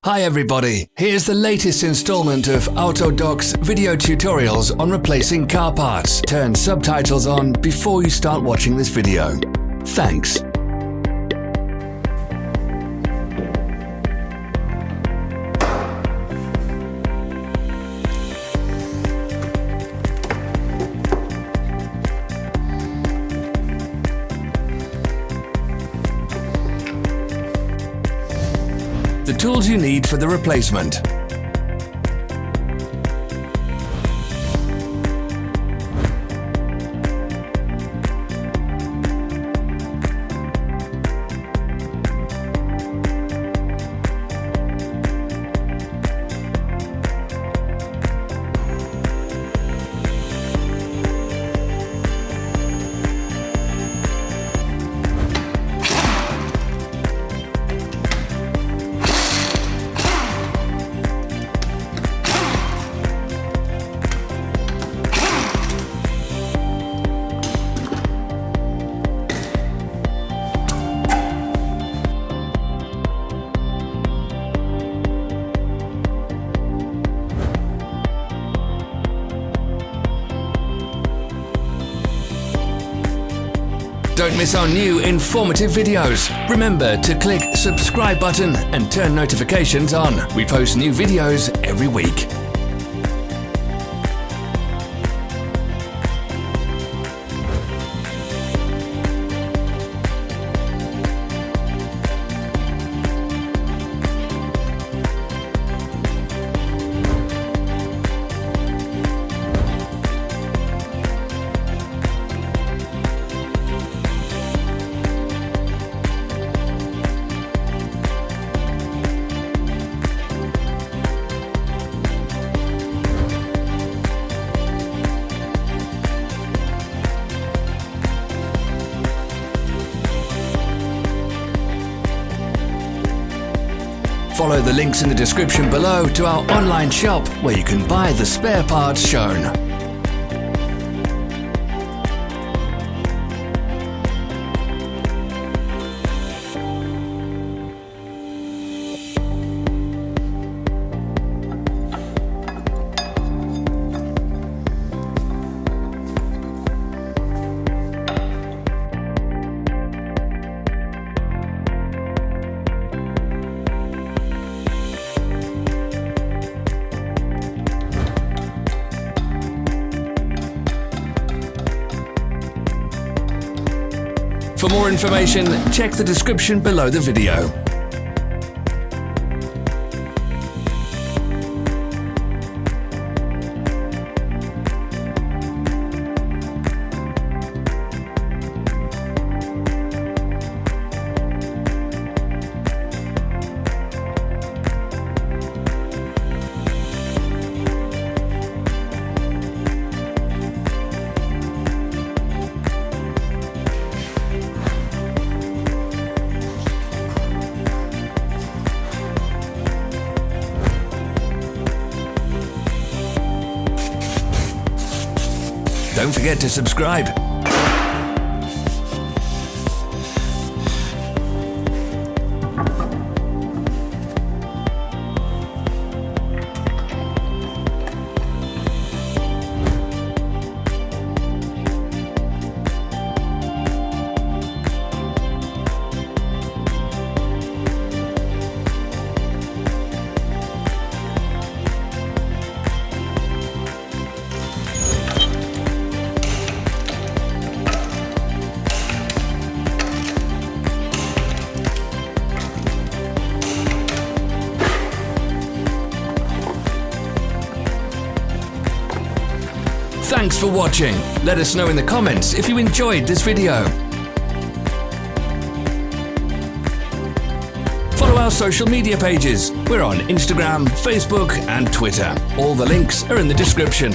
Hi everybody, here's the latest installment of Autodoc's video tutorials on replacing car parts. Turn subtitles on before you start watching this video. Thanks. The tools you need for the replacement. Don't miss our new informative videos. Remember to click subscribe button and turn notifications on. We post new videos every week. Follow the links in the description below to our online shop where you can buy the spare parts shown. For more information, check the description below the video. Don't forget to subscribe. Thanks for watching. Let us know in the comments if you enjoyed this video. Follow our social media pages. We're on Instagram, Facebook and Twitter. All the links are in the description.